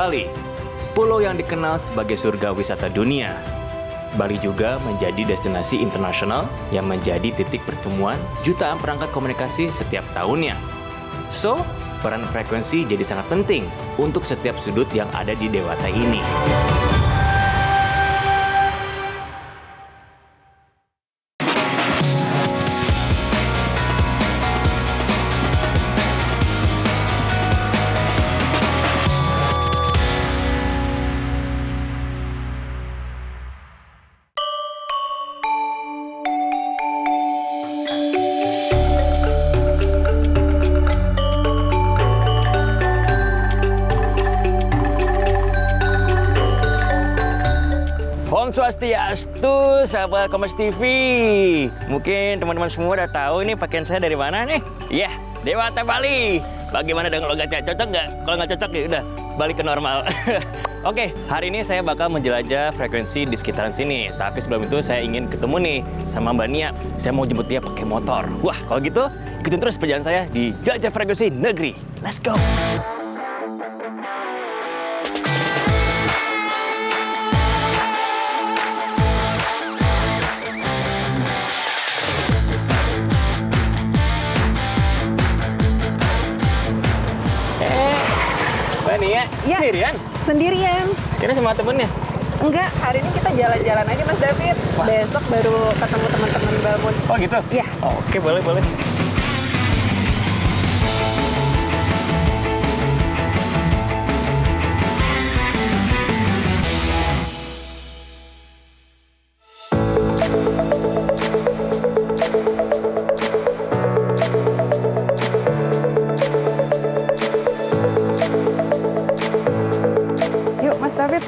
Bali, pulau yang dikenal sebagai surga wisata dunia. Bali juga menjadi destinasi internasional yang menjadi titik pertemuan jutaan perangkat komunikasi setiap tahunnya. So, peran frekuensi jadi sangat penting untuk setiap sudut yang ada di Dewata ini. Om Swastiastu, sahabat Kompas TV. Mungkin teman-teman semua udah tahu ini pakaian saya dari mana nih? Iya, Dewata Bali. Bagaimana dengan logatnya? Cocok nggak? Kalau nggak cocok ya udah balik ke normal. Oke, hari ini saya bakal menjelajah frekuensi di sekitaran sini. Tapi sebelum itu saya ingin ketemu nih sama Mbak Nia. Saya mau jemput dia pakai motor. Wah, kalau gitu ikutin terus perjalanan saya di Jelajah Frekuensi Negeri. Let's go! Nia, ya, sendirian? Sendirian. Kira sama temennya? Enggak, hari ini kita jalan-jalan aja Mas David. Wah. Besok baru ketemu teman-teman Balmond. Oh gitu? Iya. Oh, oke, boleh.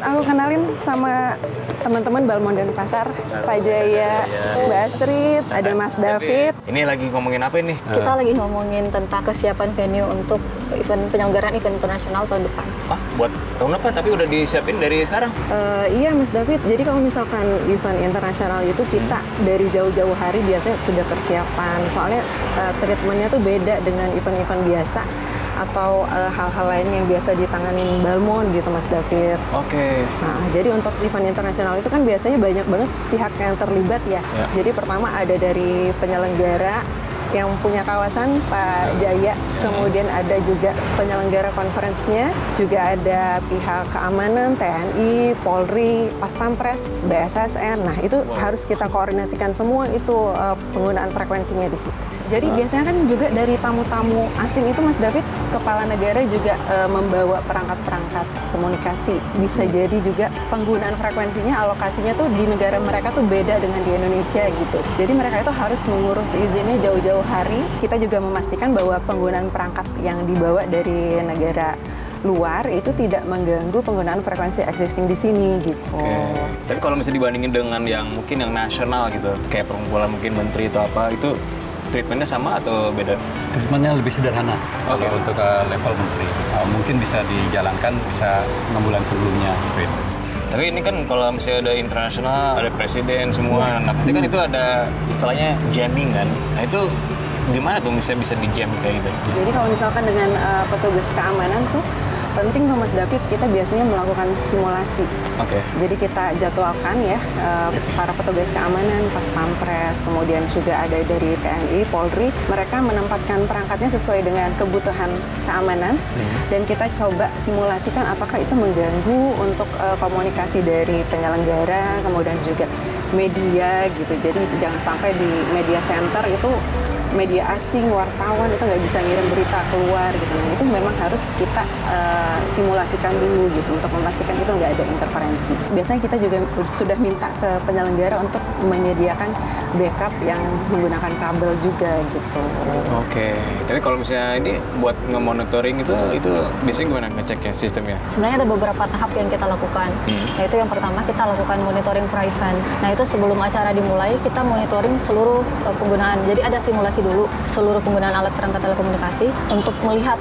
Aku kenalin sama teman-teman Balmond Denpasar, Pak Jaya, Mbak Astrid, ada Mas David. Ini lagi ngomongin apa ini? Kita lagi ngomongin tentang kesiapan venue untuk penyelenggaraan event internasional tahun depan. Ah, buat tahun apa? Tapi udah disiapin dari sekarang? Iya Mas David, jadi kalau misalkan event internasional itu kita dari jauh-jauh hari biasanya sudah persiapan. Soalnya treatmentnya tuh beda dengan event-event biasa atau hal-hal lain yang biasa ditanganin Balmond gitu Mas David. Oke. Nah, jadi untuk event internasional itu kan biasanya banyak banget pihak yang terlibat ya. Jadi pertama ada dari penyelenggara yang punya kawasan Pak Jaya, kemudian ada juga penyelenggara konferensinya, juga ada pihak keamanan, TNI, Polri, Pas Pampres, BSSN. Nah, itu harus kita koordinasikan semua itu penggunaan frekuensinya di situ. Jadi biasanya kan juga dari tamu-tamu asing itu Mas David, kepala negara juga membawa perangkat-perangkat komunikasi. Bisa jadi juga penggunaan frekuensinya, alokasinya tuh di negara mereka tuh beda dengan di Indonesia gitu. Jadi mereka itu harus mengurus izinnya jauh-jauh hari. Kita juga memastikan bahwa penggunaan perangkat yang dibawa dari negara luar itu tidak mengganggu penggunaan frekuensi existing di sini gitu. Oke. Tapi kalau misalnya dibandingin dengan yang mungkin yang nasional gitu, kayak perkumpulan mungkin menteri atau apa, itu treatmentnya sama atau beda? Treatmentnya lebih sederhana. Kalau untuk level menteri, mungkin bisa dijalankan bisa 6 bulan sebelumnya seperti itu. Tapi ini kan kalau misalnya ada internasional, ada presiden semua, nah pasti kan itu ada istilahnya jamming kan. Nah itu gimana tuh misalnya bisa di-jam kayak gitu? Jadi kalau misalkan dengan petugas keamanan tuh penting tuh Mas David, kita biasanya melakukan simulasi. Jadi kita jadwalkan ya para petugas keamanan, Pas Pampres, kemudian juga ada dari TNI, Polri, mereka menempatkan perangkatnya sesuai dengan kebutuhan keamanan dan kita coba simulasikan apakah itu mengganggu untuk komunikasi dari penyelenggara, kemudian juga media gitu. Jadi jangan sampai di media center itu media asing, wartawan itu nggak bisa ngirim berita keluar gitu. Nah, itu memang harus kita simulasikan dulu gitu untuk memastikan itu nggak ada interferensi. Biasanya kita juga sudah minta ke penyelenggara untuk menyediakan backup yang menggunakan kabel juga gitu. Oke. Tapi kalau misalnya ini buat nge-monitoring itu biasanya gimana ngeceknya sistemnya? Sebenarnya ada beberapa tahap yang kita lakukan. Yaitu yang pertama kita lakukan monitoring per-event. Nah itu sebelum acara dimulai kita monitoring seluruh penggunaan. Jadi ada simulasi dulu seluruh penggunaan alat perangkat telekomunikasi untuk melihat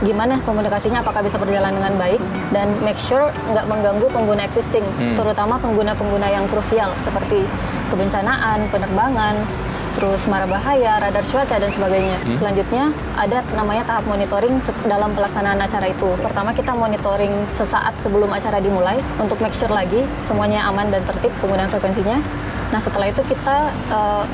gimana komunikasinya, apakah bisa berjalan dengan baik dan make sure nggak mengganggu pengguna existing, terutama pengguna-pengguna yang krusial seperti kebencanaan, penerbangan, terus mara bahaya, radar cuaca dan sebagainya. Selanjutnya ada namanya tahap monitoring dalam pelaksanaan acara itu. Pertama kita monitoring sesaat sebelum acara dimulai untuk make sure lagi semuanya aman dan tertib penggunaan frekuensinya. Nah setelah itu kita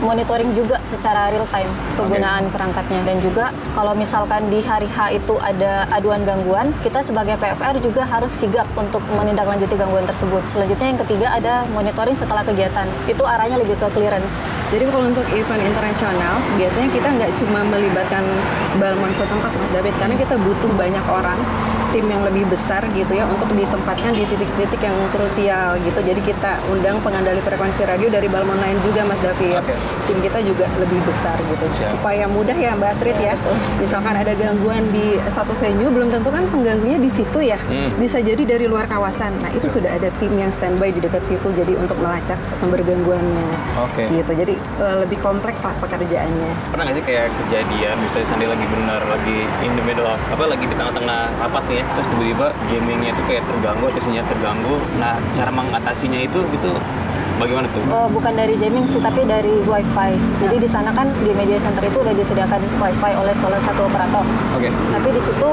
monitoring juga secara real time penggunaan perangkatnya, dan juga kalau misalkan di hari H itu ada aduan gangguan, kita sebagai PFR juga harus sigap untuk menindaklanjuti gangguan tersebut. Selanjutnya yang ketiga ada monitoring setelah kegiatan, itu arahnya lebih ke clearance. Jadi kalau untuk event internasional, biasanya kita nggak cuma melibatkan Balmond setempat, Mas David, karena kita butuh banyak orang, tim yang lebih besar gitu ya, untuk ditempatkan di titik-titik yang krusial gitu. Jadi kita undang pengandali frekuensi radio dari Balmond lain juga, Mas David. Tim kita juga lebih besar gitu, supaya mudah ya Mbak Astrid ya. Misalkan ada gangguan di satu venue, belum tentu kan pengganggunya di situ ya. Bisa jadi dari luar kawasan. Nah itu sudah ada tim yang standby di dekat situ, jadi untuk melacak sumber gangguannya. Gitu. Jadi lebih kompleks lah pekerjaannya. Pernah nggak sih kayak kejadian, misalnya Sandi lagi benar lagi in the middle of lagi di tengah-tengah rapat nih ya, terus tiba-tiba gamingnya itu kayak terganggu atau sinyal terganggu. Nah cara mengatasinya itu bagaimana tuh? Bukan dari jamming sih, tapi dari Wi-Fi. Jadi di sana kan di media center itu udah disediakan Wi-Fi oleh salah satu operator. Tapi di situ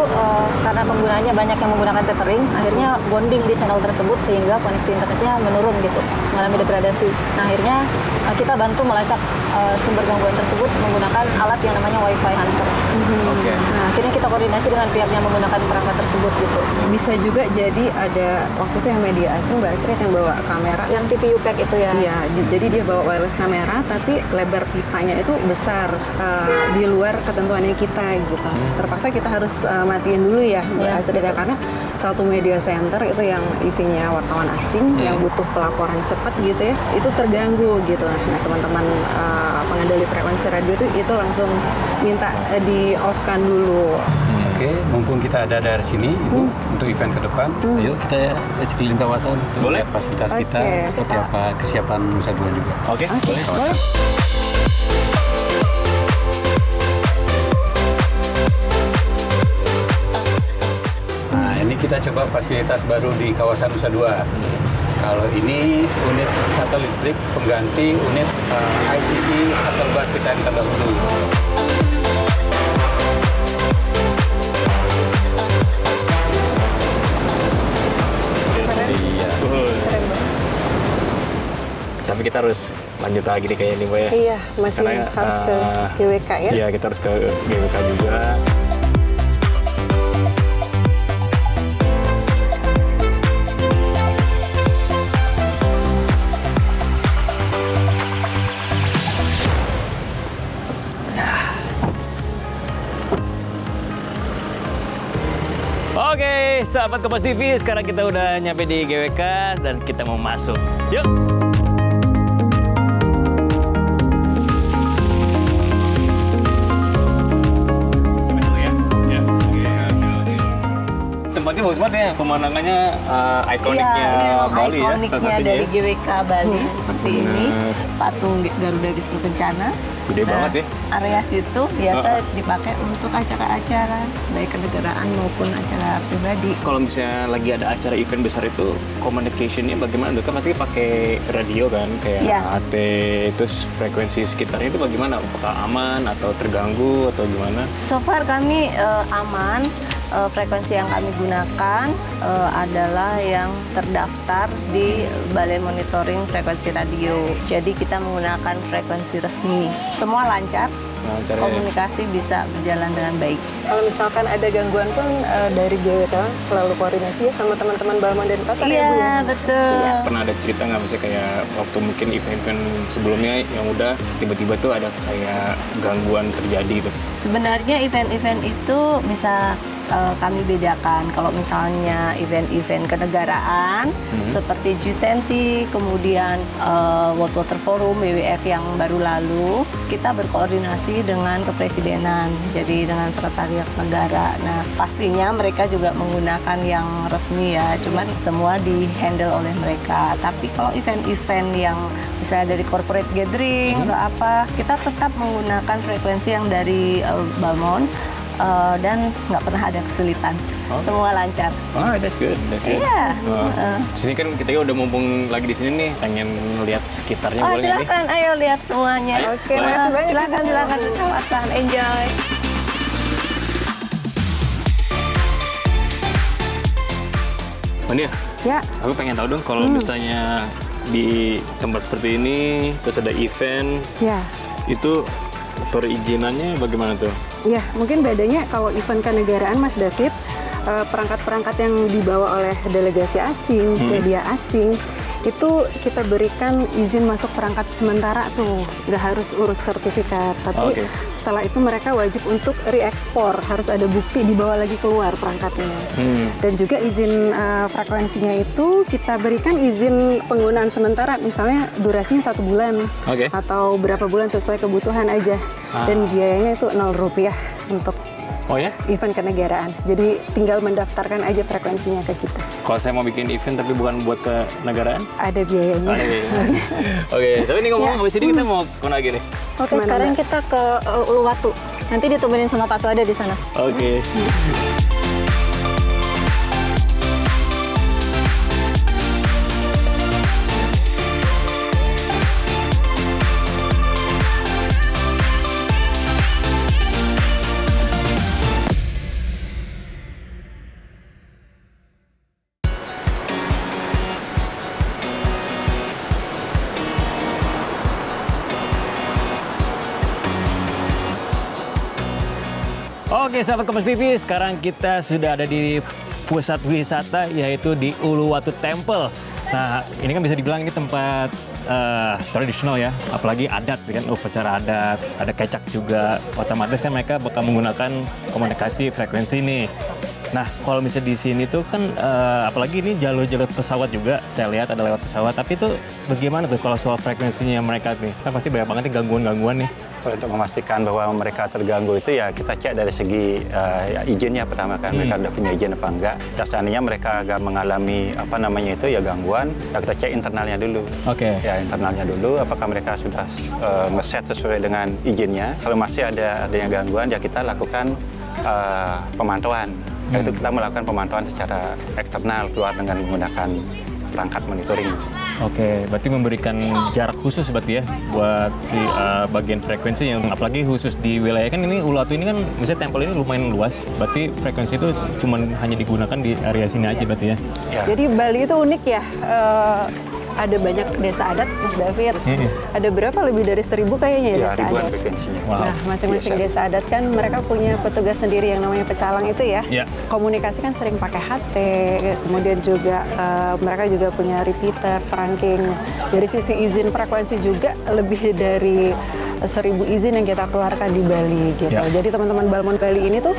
karena penggunaannya banyak yang menggunakan tethering, akhirnya bonding di channel tersebut sehingga koneksi internetnya menurun gitu, mengalami degradasi. Nah akhirnya kita bantu melacak sumber gangguan tersebut menggunakan alat yang namanya Wi-Fi Hunter. Nah akhirnya kita koordinasi dengan pihak yang menggunakan perangkat tersebut gitu. Bisa juga jadi ada waktu itu yang media asing, Mbak Astrid, yang bawa kamera. Yang TVU pack itu ya? Iya, jadi dia bawa wireless kamera, tapi lebar pitanya itu besar, di luar ketentuannya kita gitu. Terpaksa kita harus matiin dulu ya, Mbak Astrid, karena satu media center itu yang isinya wartawan asing yang butuh pelaporan cepat gitu ya, itu terganggu gitu. Nah teman-teman pengendali frekuensi radio itu langsung minta di off-kan dulu. Oke, mumpung kita ada dari sini Ibu, untuk event ke depan, ayo kita keliling kawasan untuk lihat fasilitas kita, seperti apa kesiapan Nusa Dua juga. Boleh. Nah, ini kita coba fasilitas baru di kawasan Nusa Dua. Kalau ini unit shuttle listrik pengganti unit ICT shuttle bus kita yang terdahulu. Tapi kita harus lanjut lagi nih kayaknya nih, Mbak ya. Iya, masih harus ke GWK ya. Iya, kita harus ke GWK juga. Oke, sahabat Kompas TV, sekarang kita udah nyampe di GWK dan kita mau masuk. Yuk! Tempatnya bagus banget ya, pemandangannya ikoniknya Bali ya, salah satunya dari GWK Bali seperti ini, patung Garuda Wisnu Kencana. Gede banget ya. Area situ biasa dipakai untuk acara-acara baik kenegaraan maupun acara pribadi. Kalau misalnya lagi ada acara event besar itu, communication-nya bagaimana? Kan nanti pakai radio kan, kayak AT, terus frekuensi sekitarnya itu bagaimana? Apakah aman atau terganggu atau gimana? So far kami aman. Frekuensi yang kami gunakan adalah yang terdaftar di Balai Monitoring Frekuensi Radio. Jadi kita menggunakan frekuensi resmi. Semua lancar, komunikasi bisa berjalan dengan baik. Kalau misalkan ada gangguan pun dari GWK selalu koordinasi ya sama teman-teman Balmond dan Pasar ya Bu ya? Betul. Pernah ada cerita nggak misalnya kayak waktu mungkin event-event sebelumnya yang udah tiba-tiba tuh ada kayak gangguan terjadi gitu? Sebenarnya event-event itu bisa kami bedakan. Kalau misalnya event-event kenegaraan seperti G20, kemudian World Water Forum, WWF yang baru lalu, kita berkoordinasi dengan kepresidenan, jadi dengan sekretariat negara. Nah, pastinya mereka juga menggunakan yang resmi ya, cuman semua di-handle oleh mereka. Tapi kalau event-event yang misalnya dari corporate gathering atau apa, kita tetap menggunakan frekuensi yang dari Balmond. Dan nggak pernah ada kesulitan. semua lancar. Oh, that's good. Iya. Sini kan kita udah mumpung lagi di sini nih, pengen lihat sekitarnya boleh nggak nih? Silakan, ayo lihat semuanya. Ayo, Oke, boleh. makasih banyak. Silakan ke kawasan, enjoy. Mania, Ya, aku pengen tahu dong kalau misalnya di tempat seperti ini terus ada event, ya. itu perizinannya bagaimana tuh? Ya, mungkin bedanya kalau event kenegaraan Mas David, perangkat-perangkat yang dibawa oleh delegasi asing, media asing, itu kita berikan izin masuk perangkat sementara tuh, nggak harus urus sertifikat. Tapi setelah itu mereka wajib untuk reekspor, harus ada bukti dibawa lagi keluar perangkatnya. Dan juga izin frekuensinya itu kita berikan izin penggunaan sementara, misalnya durasinya 1 bulan atau berapa bulan sesuai kebutuhan aja. Dan biayanya itu Rp0 untuk event kenegaraan. Jadi tinggal mendaftarkan aja frekuensinya ke kita. Kalau saya mau bikin event tapi bukan buat kenegaraan? Ada biayanya. Oke, tapi ini ngomong habis ini kita mau kemana lagi nih? Oke, sekarang kita ke Uluwatu. Nanti ditemenin sama Pak Swada di sana. Oke. Oke, sahabat Kompas TV, sekarang kita sudah ada di pusat wisata yaitu di Uluwatu Temple. Nah, ini kan bisa dibilang ini tempat tradisional ya, apalagi adat kan, upacara adat, ada kecak juga. Otomatis kan mereka bakal menggunakan komunikasi frekuensi nih. Nah, kalau misalnya di sini tuh kan, apalagi ini jalur-jalur pesawat juga, saya lihat ada lewat pesawat. Tapi itu bagaimana tuh kalau soal frekuensinya mereka nih? Kan pasti banyak banget nih gangguan-gangguan nih. Kalau untuk memastikan bahwa mereka terganggu itu ya kita cek dari segi izinnya pertama kan, mereka udah punya izin apa enggak. Dan seandainya mereka agak mengalami gangguan, ya kita cek internalnya dulu. Ya internalnya dulu, apakah mereka sudah ngeset sesuai dengan izinnya. Kalau masih ada yang gangguan, ya kita lakukan pemantauan. Yaitu kita melakukan pemantauan secara eksternal keluar dengan menggunakan perangkat monitoring. Oke, berarti memberikan jarak khusus berarti ya buat si bagian frekuensi yang apalagi khusus di wilayah kan ini Uluwatu ini kan misalnya temple ini lumayan luas, berarti frekuensi itu cuma hanya digunakan di area sini aja berarti ya. Jadi Bali itu unik ya. Ada banyak desa adat, Mas David. Ada berapa? Lebih dari 1.000 kayaknya ya desa ribuan adat. frekuensinya. Nah, masing-masing desa adat kan mereka punya petugas sendiri yang namanya pecalang itu ya. Komunikasi kan sering pakai HT, kemudian juga mereka juga punya repeater, trunking. Dari sisi izin frekuensi juga lebih dari 1.000 izin yang kita keluarkan di Bali gitu. Jadi teman-teman Balmond Bali ini tuh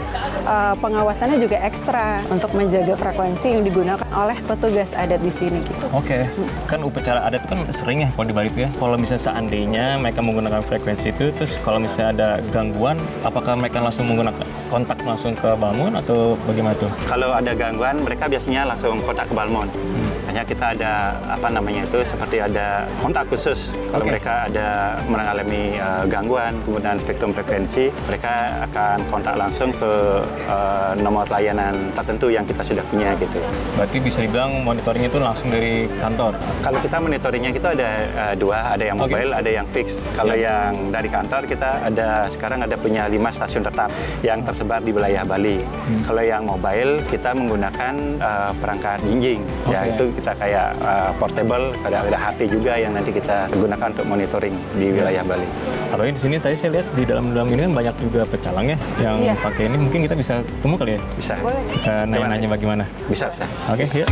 pengawasannya juga ekstra untuk menjaga frekuensi yang digunakan oleh petugas adat di sini gitu. Kan upacara adat kan sering ya kalau di Bali itu ya. Kalau misalnya seandainya mereka menggunakan frekuensi itu, terus kalau misalnya ada gangguan, apakah mereka langsung menggunakan kontak langsung ke Balmond atau bagaimana tuh? Kalau ada gangguan, mereka biasanya langsung kontak ke Balmond. Hanya kita ada seperti ada kontak khusus. Kalau mereka ada mengalami gangguan penggunaan spektrum frekuensi, mereka akan kontak langsung ke nomor layanan tertentu yang kita sudah punya gitu. Berarti bisa dibilang monitoring itu langsung dari kantor? Kalau kita monitoringnya itu ada dua, ada yang mobile, ada yang fix. Kalau yang dari kantor kita sekarang ada punya 5 stasiun tetap yang tersebar di wilayah Bali. Kalau yang mobile kita menggunakan perangkat jinjing, ya itu kita kayak portable, ada HT juga yang nanti kita gunakan untuk monitoring di wilayah Bali. Apalagi di sini tadi saya lihat di dalam ini kan banyak juga pecalang ya yang pakai ini, mungkin kita bisa ketemu kali ya? Bisa. Boleh. Nanya-nanya bagaimana? Bisa. Oke, yuk.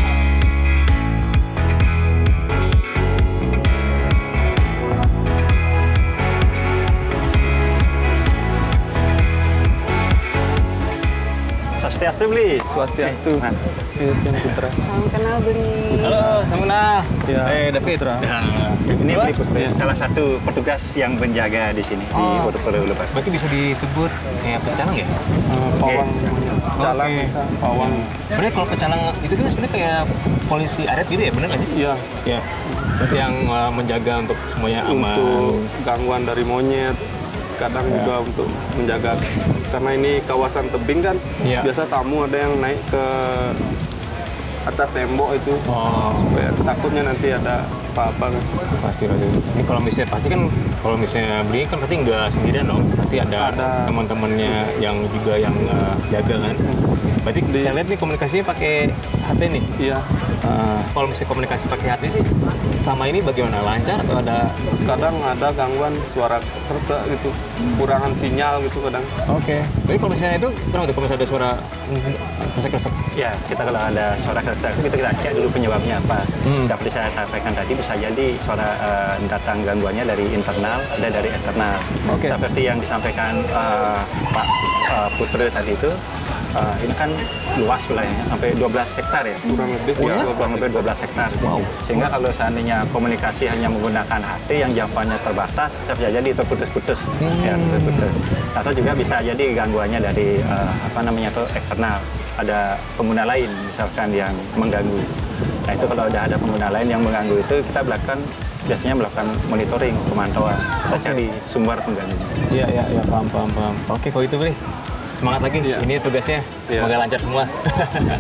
Swastiastu, Bli. Swastiastu. Putra. Salam kenal, Bli. Halo, salam kenal. David. Ini Bli, salah satu petugas yang menjaga di sini di Uluwatu. Berarti bisa disebut kayak pecalang ya? Pawang. Pecalang bisa. Pawang. Sebenarnya kalau pecalang itu kan sebenarnya kayak polisi adat gitu ya, benar nggak sih? Iya. Berarti yang menjaga untuk semuanya aman. Untuk gangguan dari monyet, kadang juga untuk menjaga, karena ini kawasan tebing kan, biasa tamu ada yang naik ke atas tembok itu, supaya takutnya nanti ada apa-apa. Pasti. Ini kalau misalnya pasti kan kalau misalnya beli kan pasti nggak sendirian dong, pasti ada teman-temannya yang juga yang jaga kan. Berarti saya lihat nih komunikasinya pakai HT nih. Iya. Kalau misalnya komunikasi pakai HT sih selama ini bagaimana, lancar atau ada? Kadang ada gangguan suara kersek gitu, kurangan sinyal gitu kadang. Oke. Jadi kalau misalnya itu kalau misalnya ada suara kersek-kersek? Ya, kita kalau ada suara kersek itu kita cek dulu penyebabnya apa. Seperti saya sampaikan tadi, bisa jadi suara datang gangguannya dari internal, ada dari eksternal. Seperti yang disampaikan Pak Putra tadi itu, ini kan luas wilayahnya sampai 12 hektar ya, Kurang lebih 12 hektar. Sehingga kalau seandainya komunikasi hanya menggunakan HT yang jangkauannya terbatas, bisa jadi itu putus-putus. Ya, putus-putus. Atau juga bisa jadi gangguannya dari eksternal. Ada pengguna lain misalkan yang mengganggu. Nah itu kalau ada pengguna lain yang mengganggu itu, kita biasanya melakukan monitoring, pemantauan. Kita cari sumber pengganggu. Iya, paham. Oke, kalau itu boleh. Semangat lagi, ini tugasnya. Semoga lancar semua.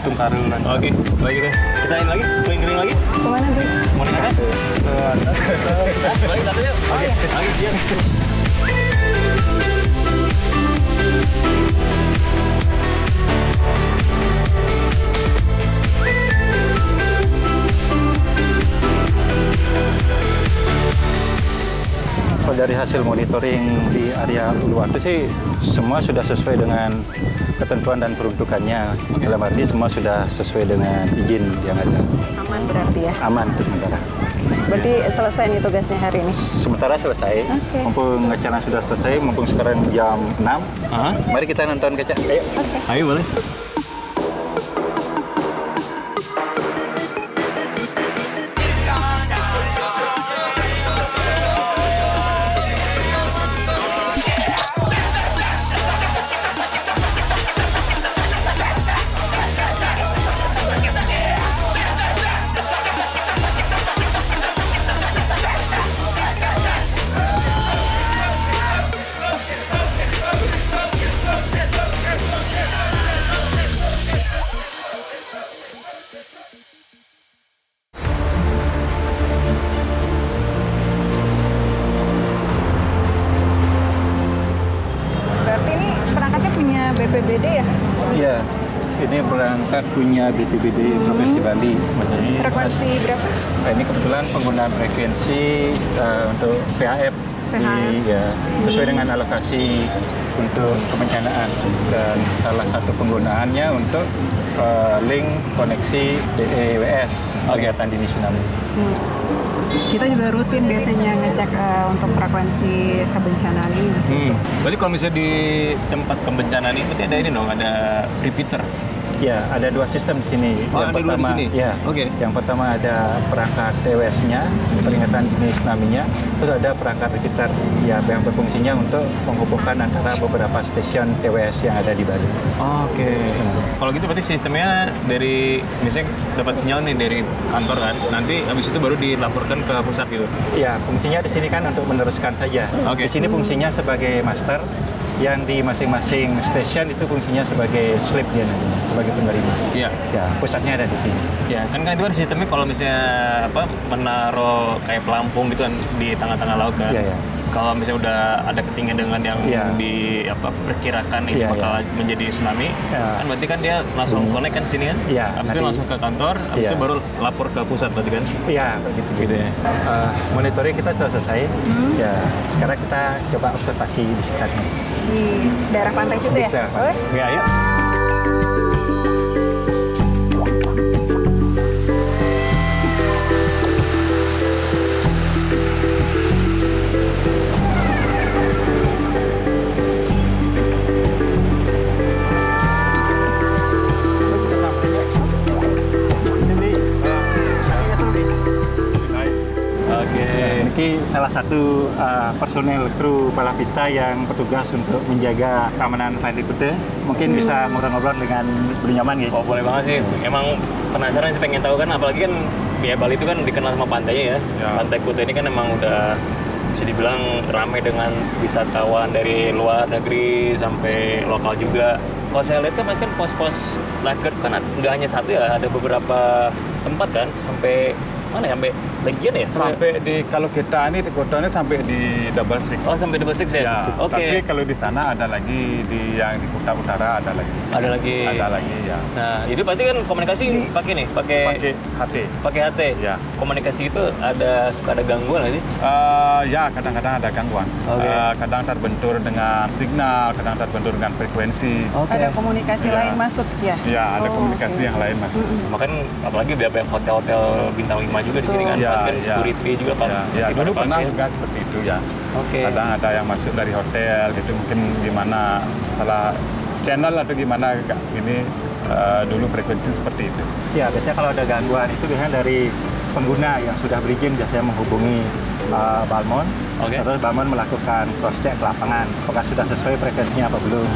Tungkaru lancar. Oke, baik deh. Kita ini lagi, keliling lagi. Kemana, Bri? Mau naik atas? Ke atas. Balik satu yuk. Oke, lagi siap. Kalau dari hasil monitoring di area Uluwatu sih semua sudah sesuai dengan ketentuan dan peruntukannya. Dalam arti semua sudah sesuai dengan izin yang ada. Aman berarti ya? Aman untuk sementara. Berarti selesai nih tugasnya hari ini? Sementara selesai. Mumpung acara sudah selesai, mumpung sekarang jam 6. Mari kita nonton kaca. Ayo. Ayo boleh. BPBD ya? Iya, ini berangkat punya BPBD Provinsi Bali. Frekuensi berapa? Nah, ini kebetulan penggunaan frekuensi untuk PHF. Ya, sesuai dengan alokasi untuk kebencanaan, dan salah satu penggunaannya untuk link koneksi DEWS, kegiatan dini tsunami. Kita juga rutin biasanya ngecek untuk frekuensi kebencanaan ini. Berarti kalau misalnya di tempat kebencanaan ini berarti ada ini dong, ada repeater. Ya, ada dua sistem di sini. Yang pertama, di sini? Ya. Yang pertama ada perangkat TWS-nya, peringatan dini tsunami-nya. Terus ada perangkat repeater yang berfungsinya untuk menghubungkan antara beberapa stasiun TWS yang ada di Bali. Kalau gitu berarti sistemnya dari misalnya dapat sinyal nih dari kantor kan, nanti habis itu baru dilaporkan ke pusat gitu. Ya, fungsinya di sini kan untuk meneruskan saja. Di sini fungsinya sebagai master, yang di masing-masing stasiun itu fungsinya sebagai slip dia nantinya, sebagai penerima. Iya. Ya, pusatnya ada di sini. Ya, kan itu ada sistemnya kalau misalnya menaruh kayak pelampung gitu kan di tengah-tengah laut kan. Iya. Kalau misalnya udah ada ketinggian dengan yang diperkirakan ini bakal menjadi tsunami, kan berarti kan dia langsung connect kan sini kan? Iya. Habis itu langsung ke kantor, habis itu baru lapor ke pusat berarti kan? Iya, begitu ya. Monitoring kita sudah selesai. Ya, sekarang kita coba observasi di sekitarnya. Di daerah pantai situ ya? Ya, ayo. Ini salah satu personel kru Palapista yang bertugas untuk menjaga keamanan Pantai Kuta. Mungkin bisa ngobrol-ngobrol dengan Beli Nyaman gitu. Oh, boleh banget sih. Emang penasaran sih, pengen tahu kan, apalagi kan ya Bali itu kan dikenal sama pantainya ya. Pantai Kuta ini kan emang udah bisa dibilang ramai dengan wisatawan dari luar negeri sampai lokal juga. Kalau saya lihat kan Mas, kan pos-pos lifeguard kan nggak hanya satu ya, ada beberapa tempat kan, sampai mana ya, sampai Legian ya? Sampai di, kalau kita ini di kotanya sampai di Double Six. Oh, sampai Double Six ya? Ya, Oke. tapi kalau di sana ada lagi, yang di Kuta Utara ada lagi. Ada lagi. Ada lagi, ya. Nah, itu pasti kan komunikasi pakai nih, pakai HT. Pakai HT. Ya. Komunikasi itu suka ada gangguan nggak sih? Ya, kadang-kadang ada gangguan. Kadang terbentur dengan signal, kadang terbentur dengan frekuensi. Ada komunikasi lain masuk ya? Ya, ada komunikasi yang lain masuk. Makan apalagi banyak hotel-hotel bintang 5 juga di sini kan, kan security juga kan. Ya, dulu pernah juga seperti itu ya. Kadang ada yang masuk dari hotel gitu, mungkin gimana salah channel atau gimana ini dulu frekuensi seperti itu. Ya, biasanya kalau ada gangguan itu biasanya dari pengguna yang sudah berizin biasanya menghubungi Balmon. Terus Balmon melakukan cross check ke lapangan, apakah sudah sesuai frekuensinya apa belum.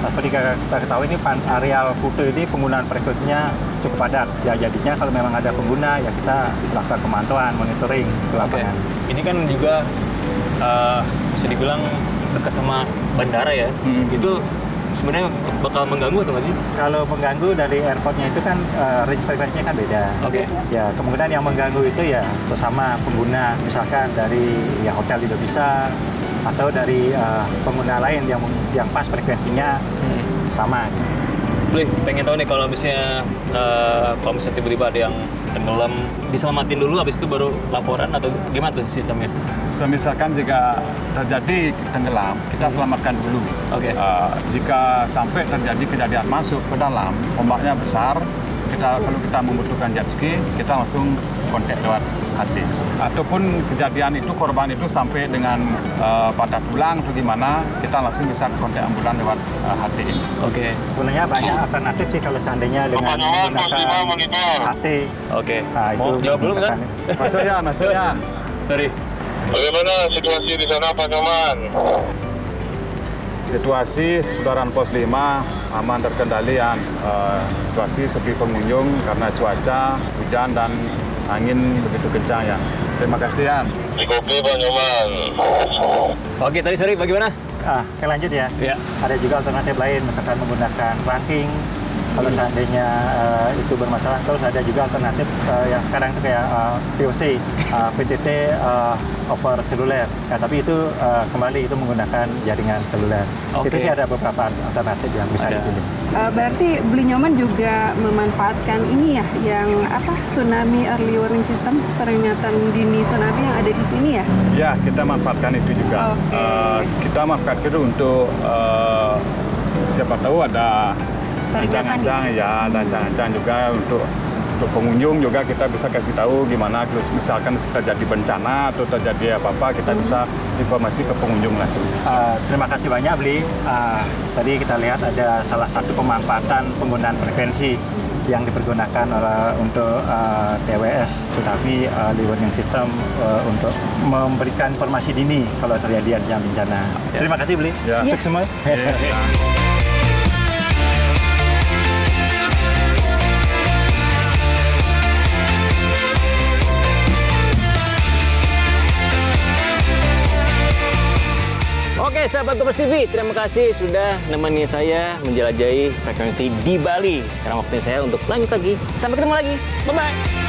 Seperti kita ketahui ini areal Kuta ini penggunaan frekuensinya cukup padat. Ya jadinya kalau memang ada pengguna ya kita lakukan pemantauan, monitoring ke lapangan. Ini kan juga bisa dibilang dekat sama bandara ya. Itu sebenarnya bakal mengganggu atau nggak sih? Kalau mengganggu dari airportnya itu kan range frekuensinya kan beda. Ya kemungkinan yang mengganggu itu ya sesama pengguna, misalkan dari ya hotel juga bisa, atau dari pengguna lain yang pas frekuensinya sama. Boleh, pengen tahu nih kalau misalnya tiba-tiba ada yang tenggelam, diselamatin dulu, habis itu baru laporan atau gimana tuh sistemnya? Misalkan jika terjadi tenggelam, kita selamatkan dulu. Jika sampai terjadi kejadian masuk ke dalam, ombaknya besar, kalau kita membutuhkan jet ski, kita langsung kontak lewat HT. Ataupun kejadian itu, korban itu sampai dengan patah tulang atau gimana, kita langsung bisa kontak ambulan lewat HT ini. Sebenarnya banyak alternatif sih kalau seandainya dengan menggunakan HT. Nah, mau jawab dulu kan? Masuk ya. Sorry. Bagaimana situasi di sana, Pak Nyoman? Situasi seputaran pos 5 aman terkendali ya. Situasi sepi pengunjung karena cuaca, hujan dan angin begitu kencang ya. Terima kasih ya. Oke Pak Nyoman. Oke, tadi sorry bagaimana? Kita lanjut ya. Ada juga alternatif lain, misalkan menggunakan ranking. Kalau seandainya itu bermasalah, terus ada juga alternatif yang sekarang itu kayak POC, PTT over seluler. Ya, tapi itu kembali itu menggunakan jaringan seluler. Itu sih ada beberapa alternatif yang bisa dipilih. Berarti Beli Nyoman juga memanfaatkan ini ya, yang tsunami early warning system, peringatan dini tsunami yang ada di sini ya? Ya, kita manfaatkan itu juga. Kita manfaatkan itu untuk siapa tahu ada ancang-ancang ya, ada ancang-ancang juga untuk pengunjung juga kita bisa kasih tahu gimana misalkan terjadi bencana atau terjadi apa-apa, kita bisa informasi ke pengunjung langsung. Terima kasih banyak Beli. Tadi kita lihat ada salah satu pemanfaatan penggunaan frekuensi yang dipergunakan untuk TWS tsunami early warning system untuk memberikan informasi dini kalau terjadi bencana. Terima kasih Beli. Sukses semua. Oke, sahabat Kompas TV, terima kasih sudah nemenin saya menjelajahi frekuensi di Bali. Sekarang waktunya saya untuk lanjut lagi. Sampai ketemu lagi. Bye-bye.